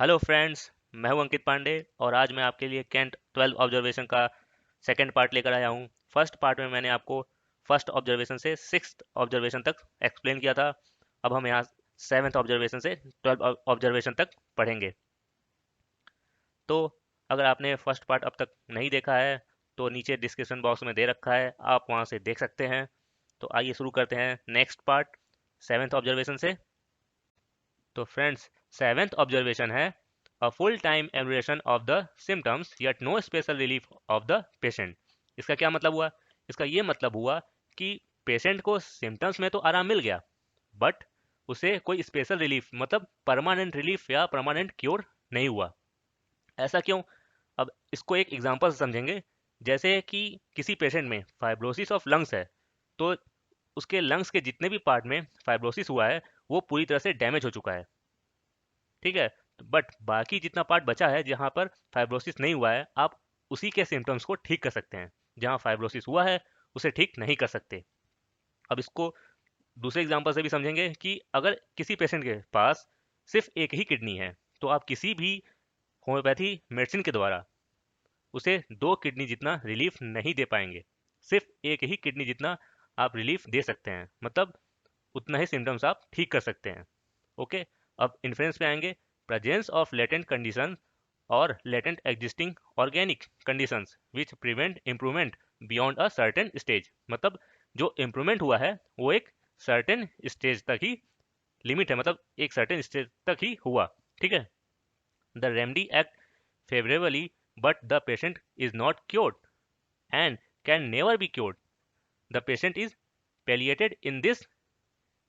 Hello friends. मैं हूं अंकित पांडे और आज मैं आपके लिए कैंट 12 ऑब्जर्वेशन का सेकंड पार्ट लेकर आया हूं। फर्स्ट पार्ट में मैंने आपको फर्स्ट ऑब्जर्वेशन से सिक्स्थ ऑब्जर्वेशन तक एक्सप्लेन किया था। अब हम यहाँ सेवेंथ ऑब्जर्वेशन से 12 ऑब्जर्वेशन तक पढ़ेंगे। तो अगर आपने फर्स्ट पार्ट अब तक नहीं देखा है तो नीचे डिस्क्रिप्शन बॉक्स में दे रखा है, आप वहाँ से देख सकते हैं। तो आइए शुरू करते हैं नेक्स्ट पार्ट सेवेंथ ऑब्जर्वेशन से। तो फ्रेंड्स, सेवेंथ ऑब्जर्वेशन है a full time aversion of the symptoms yet no special relief of the patient. इसका क्या मतलब हुआ? इसका ये मतलब हुआ कि पेशेंट को सिम्टम्स में तो आराम मिल गया, बट उसे कोई स्पेशल रिलीफ मतलब परमानेंट रिलीफ या परमानेंट क्योर नहीं हुआ। ऐसा क्यों? अब इसको एक एग्जांपल से समझेंगे। जैसे कि किसी पेशेंट में फाइब्रोसिस ऑफ लंग्स है, तो उसके लंग्स के जितने भी पार्ट में फाइब्रोसिस हुआ है वो पूरी तरह से डैमेज हो चुका है। ठीक है, बट बाकी जितना पार्ट बचा है जहां पर फाइब्रोसिस नहीं हुआ है, आप उसी के सिम्टम्स को ठीक कर सकते हैं। जहां फाइब्रोसिस हुआ है उसे ठीक नहीं कर सकते। अब इसको दूसरे एग्जांपल से भी समझेंगे कि अगर किसी पेशेंट के पास सिर्फ एक ही किडनी है, तो आप किसी भी होम्योपैथी मेडिसिन के द्वारा उसे दो किडनी जितना रिलीफ नहीं दे पाएंगे। सिर्फ एक ही किडनी जितना आप रिलीफ दे सकते हैं, मतलब उतना ही सिम्टम्स आप ठीक कर सकते हैं। ओके, अब इन्फ्लुएंस पे आएंगे। प्रेजेंस ऑफ लेटेंट कंडीशन और latent existing organic conditions which prevent improvement beyond a certain stage. मतलब जो इम्प्रूवमेंट हुआ है वो एक सर्टेन स्टेज तक ही लिमिट है, मतलब एक सर्टेन स्टेज तक ही हुआ। ठीक है, the remedy act favourably but the patient is not cured and can never be cured. The patient is palliated in this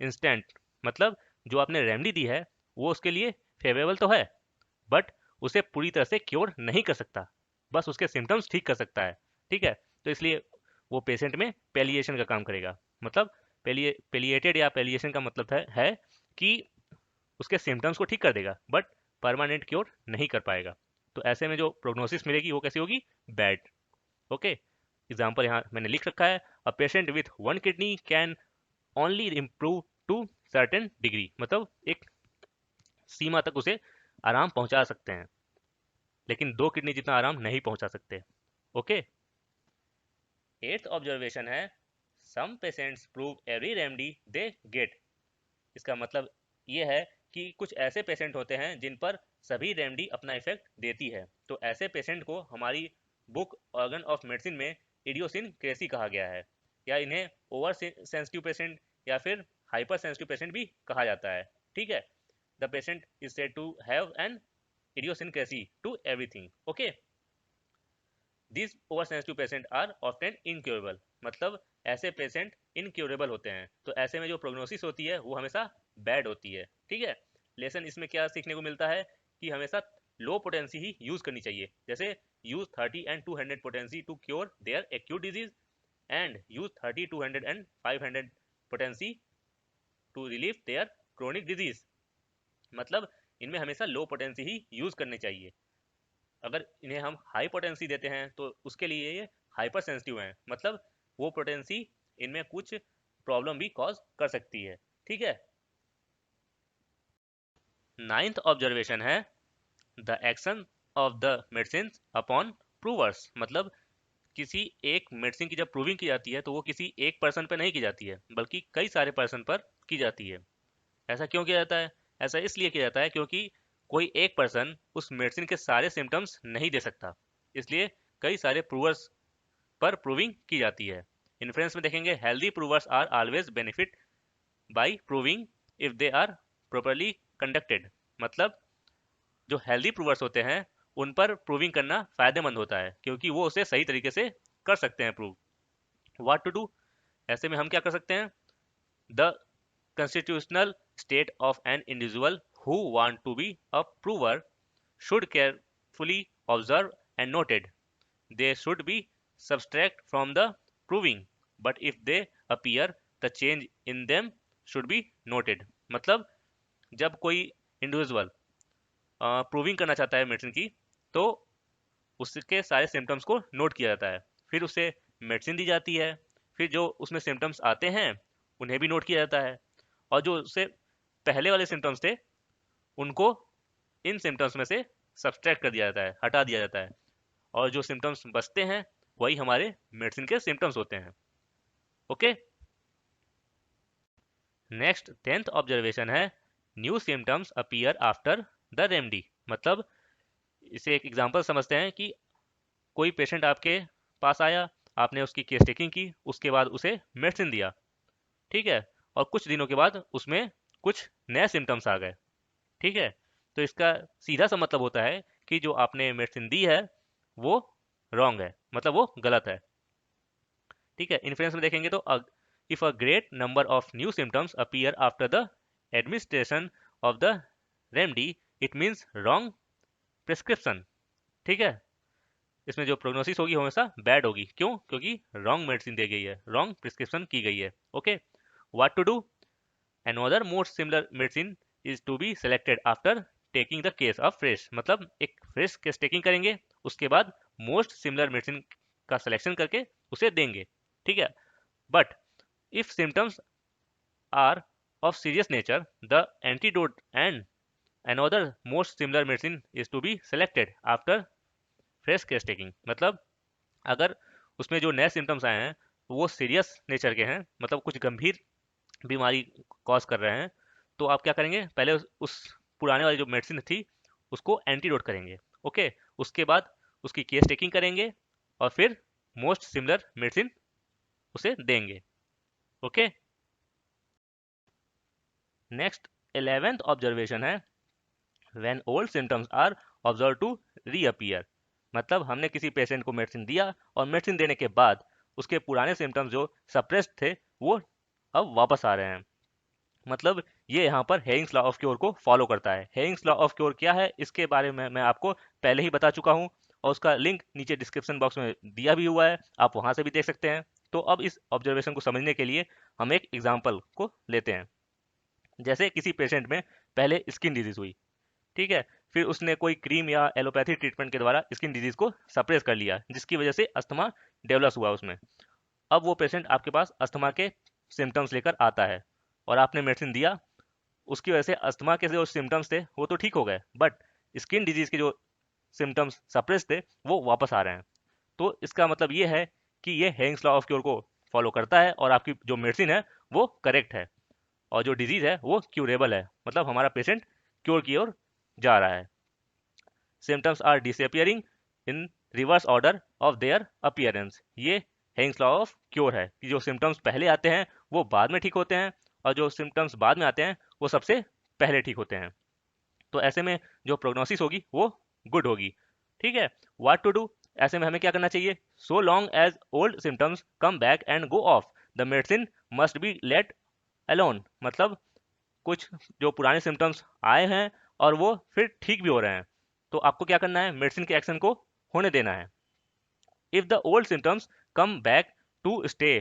instant. मतलब जो आपने रेमडी दी है वो उसके लिए फेवरेबल तो है, बट उसे पूरी तरह से क्योर नहीं कर सकता, बस उसके सिम्टम्स ठीक कर सकता है। ठीक है, तो इसलिए वो पेशेंट में पेलिएशन का काम करेगा। मतलब पेलिएटेड या पेलिएशन का मतलब है कि उसके सिम्टम्स को ठीक कर देगा, बट परमानेंट क्योर नहीं कर पाएगा। तो ऐसे में जो प्रोग्नोसिस मिलेगी वो कैसी होगी? बैड। ओके, एग्जाम्पल यहाँ मैंने लिख रखा है। A patient with one kidney can only improve to certain degree. मतलब एक सीमा तक उसे आराम पहुंचा सकते हैं, लेकिन दो किडनी जितना आराम नहीं पहुंचा सकते। ओके, एट्थ ऑब्जर्वेशन है some patients prove every remedy they get. इसका मतलब ये है कि कुछ ऐसे पेशेंट होते हैं जिन पर सभी रेमेडी अपना इफेक्ट देती है। तो ऐसे पेशेंट को हमारी बुक ऑर्गन ऑफ मेडिसिन में इडियोसिन क्रेसी कहा गया है, या इन्हें ओवर सेंसिटिव पेशेंट या फिर हाइपर सेंसिटिव पेशेंट भी कहा जाता है। ठीक है, the patient is said to have an idiosyncrasy to everything. Okay, these oversensitive patient are often incurable. मतलब ऐसे पेशेंट इनक्योरेबल होते हैं, तो ऐसे में जो प्रोग्नोसिस होती है वो हमेशा बैड होती है। ठीक है, लेसन इसमें क्या सीखने को मिलता है कि हमेशा लो पोटेंसी ही यूज करनी चाहिए। जैसे use 30 and 200 potency to cure their acute disease and use 30, 200 and 500 potency to relieve their chronic disease. मतलब इनमें हमेशा लो पोटेंसी ही यूज करनी चाहिए। अगर इन्हें हम हाई पोटेंसी देते हैं तो उसके लिए ये हाइपर सेंसिटिव हैं, मतलब वो पोटेंसी इनमें कुछ प्रॉब्लम भी कॉज कर सकती है। ठीक है, नाइन्थ ऑब्जर्वेशन है the action of the medicine upon प्रूवर्स। मतलब किसी एक मेडिसिन की जब प्रूविंग की जाती है तो वो किसी एक पर्सन पर नहीं की जाती है, बल्कि कई सारे पर्सन पर की जाती है। ऐसा क्यों किया जाता है? ऐसा इसलिए किया जाता है क्योंकि कोई एक पर्सन उस मेडिसिन के सारे सिम्टम्स नहीं दे सकता, इसलिए कई सारे प्रूवर्स पर प्रूविंग की जाती है। इन्फ्लुएंस में देखेंगे healthy provers are always benefit by proving if they are properly conducted. मतलब जो हेल्दी प्रूवर्स होते हैं उन पर प्रूविंग करना फायदेमंद होता है, क्योंकि वो उसे सही तरीके से कर सकते हैं प्रूव। What to do? ऐसे में हम क्या कर सकते हैं? The constitutional state of an individual who want to be a prover should carefully observe and noted. They should be subtract from the proving, but if they appear, the change in them should be noted. मतलब जब कोई individual proving करना चाहता है medicine की, तो उसके सारे सिम्टम्स को नोट किया जाता है, फिर उसे मेडिसिन दी जाती है, फिर जो उसमें सिम्टम्स आते हैं उन्हें भी नोट किया जाता है, और जो उससे पहले वाले सिम्टम्स थे उनको इन सिम्टम्स में से सब्सट्रैक्ट कर दिया जाता है, हटा दिया जाता है, और जो सिम्टम्स बचते हैं वही हमारे मेडिसिन के सिम्टम्स होते हैं। ओके, नेक्स्ट 10th ऑब्जर्वेशन है new symptoms appear after the remedy. मतलब इसे एक एग्जांपल समझते हैं कि कोई पेशेंट आपके पास आया, आपने उसकी केस टेकिंग की, उसके बाद उसे मेडिसिन दिया, ठीक है, और कुछ दिनों के बाद उसमें कुछ नए सिम्टम्स आ गए, ठीक है। तो इसका सीधा सा मतलब होता है कि जो आपने मेडिसिन दी है वो रॉन्ग है, मतलब वो गलत है, ठीक है। इन्फ्लुएंस में देखेंगे तो if a great number of new symptoms appear after the administration of the remedy it means wrong prescription, ठीक है। इसमें जो प्रोग्नोसिस होगी हमेशा बैड होगी, क्यों? क्योंकि रॉन्ग मेडिसिन दी गई है, रॉन्ग प्रिस्क्रिप्शन की गई है। Okay, what to do? Another more similar medicine is to be selected after taking the case of fresh. मतलब एक फ्रेश केस टेकिंग करेंगे, उसके बाद मोस्ट सिमिलर मेडिसिन का सिलेक्शन करके उसे देंगे, ठीक है। But if symptoms are of serious nature, the antidote and another most similar medicine is to be selected after fresh case taking। मतलब अगर उसमें जो नए सिम्टम्स आए हैं वो सीरियस नेचर के हैं, मतलब कुछ गंभीर बीमारी कॉज कर रहे हैं, तो आप क्या करेंगे? पहले उस पुराने वाली जो मेडिसिन थी उसको एंटीडोट करेंगे, ओके। उसके बाद उसकी केस टेकिंग करेंगे और फिर मोस्ट सिमिलर मेडिसिन उसे देंगे, ओके। नेक्स्ट 11th ऑब्जर्वेशन है when old symptoms are observe to reappear. मतलब हमने किसी पेशेंट को मेडिसिन दिया और मेडिसिन देने के बाद उसके पुराने सिम्टम्स जो सप्रेस्ड थे वो अब वापस आ रहे हैं। मतलब ये यहाँ पर हेयरिंग्स लॉ ऑफ क्योर को फॉलो करता है। हेयरिंग्स लॉ ऑफ क्योर क्या है इसके बारे में मैं आपको पहले ही बता चुका हूँ, और उसका लिंक नीचे डिस्क्रिप्शन बॉक्स में दिया भी हुआ है, आप वहां से भी देख सकते हैं। तो अब इस ऑब्जर्वेशन को समझने के लिए हम एक एग्जाम्पल को लेते हैं। जैसे किसी पेशेंट में पहले स्किन डिजीज हुई, ठीक है, फिर उसने कोई क्रीम या एलोपैथी ट्रीटमेंट के द्वारा स्किन डिजीज को सप्रेस कर लिया, जिसकी वजह से अस्थमा डेवलप हुआ उसमें। अब वो पेशेंट आपके पास अस्थमा के सिम्टम्स लेकर आता है और आपने मेडिसिन दिया, उसकी वजह से अस्थमा के जो सिम्टम्स थे वो तो ठीक हो गए, बट स्किन डिजीज के जो सिम्टम्स सप्रेस थे वो वापस आ रहे हैं। तो इसका मतलब ये है कि ये हेयरिंग्स लॉ ऑफ क्योर को फॉलो करता है और आपकी जो मेडिसिन है वो करेक्ट है, और जो डिजीज है वो क्यूरेबल है, मतलब हमारा पेशेंट क्योर की ओर जा रहा है। Symptoms are disappearing in reverse order of their appearance. ये हेयरिंग्स लॉ ऑफ क्योर है कि जो सिम्टम्स पहले आते हैं वो बाद में ठीक होते हैं, और जो सिम्टम्स बाद में आते हैं वो सबसे पहले ठीक होते हैं। तो ऐसे में जो प्रोग्नोसिस होगी वो गुड होगी, ठीक है। What to do? ऐसे में हमें क्या करना चाहिए? So long as old symptoms come back and go off the medicine must be let alone. मतलब कुछ जो पुराने सिम्टम्स आए हैं और वो फिर ठीक भी हो रहे हैं, तो आपको क्या करना है? मेडिसिन के एक्शन को होने देना है। If the old symptoms come back to stay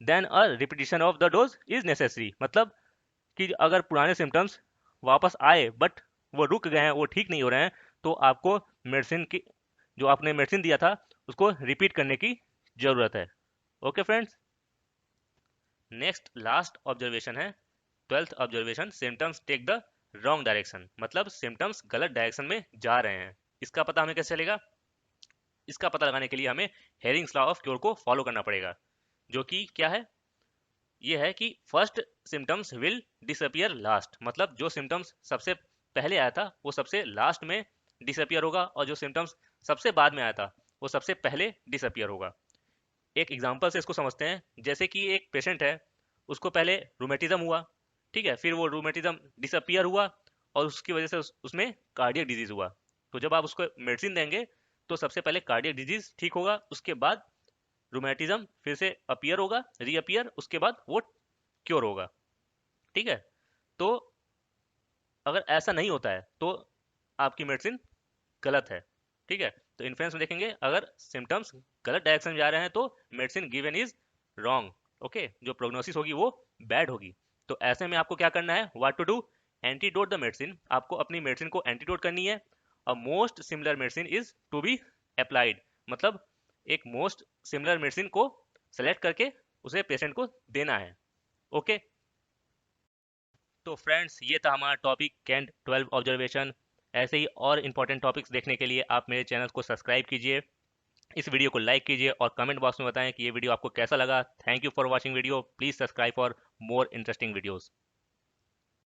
then a repetition of the dose is necessary. मतलब कि अगर पुराने सिम्टम्स वापस आए बट वो रुक गए हैं, वो ठीक नहीं हो रहे हैं, तो आपको मेडिसिन की जो आपने मेडिसिन दिया था उसको रिपीट करने की जरूरत है। Okay friends, next last observation है 12th observation symptoms take the wrong direction. मतलब सिम्टम्स गलत डायरेक्शन में जा रहे हैं, इसका पता हमें कैसे चलेगा? इसका पता लगाने के लिए हमें हेयरिंग्स लॉ ऑफ क्योर को फॉलो करना पड़ेगा, जो कि क्या है? ये है कि first symptoms will disappear last. मतलब जो सिम्टम्स सबसे पहले आया था वो सबसे लास्ट में डिसअपियर होगा, और जो सिम्टम्स सबसे बाद में आया था वो सबसे पहले डिसअपियर होगा। एक एग्जांपल से इसको समझते हैं। जैसे कि एक पेशेंट है, उसको पहले रूमेटिज्म हुआ, ठीक है, फिर वो रूमेटिज्म डिसअपियर हुआ और उसकी वजह से उसमें कार्डियक डिजीज हुआ। तो जब आप उसको मेडिसिन देंगे तो सबसे पहले कार्डियक डिजीज ठीक होगा, उसके बाद रूमेटिज्म फिर से अपीयर होगा, रीअपियर, उसके बाद वो क्योर होगा, ठीक है। तो अगर ऐसा नहीं होता है तो आपकी मेडिसिन गलत है, ठीक है। तो इन्फ्लुएंस में देखेंगे अगर सिम्टम्स गलत डायरेक्शन में जा रहे हैं तो medicine given is wrong, okay, जो प्रोग्नोसिस होगी वो बैड होगी। तो ऐसे में आपको क्या करना है? What to do? Antidote the medicine. आपको अपनी मेडिसिन को एंटीडोट करनी है। A most similar medicine is to be applied. मतलब एक मोस्ट सिमिलर मेडिसिन को सेलेक्ट करके उसे पेशेंट को देना है, ओके। तो फ्रेंड्स ये था हमारा टॉपिक कैंट 12 ऑब्जर्वेशन ऐसे ही और इंपॉर्टेंट टॉपिक्स देखने के लिए आप मेरे चैनल को सब्सक्राइब कीजिए, इस वीडियो को लाइक कीजिए और कमेंट बॉक्स में बताएं कि ये वीडियो आपको कैसा लगा। Thank you for watching video. Please subscribe for more interesting videos.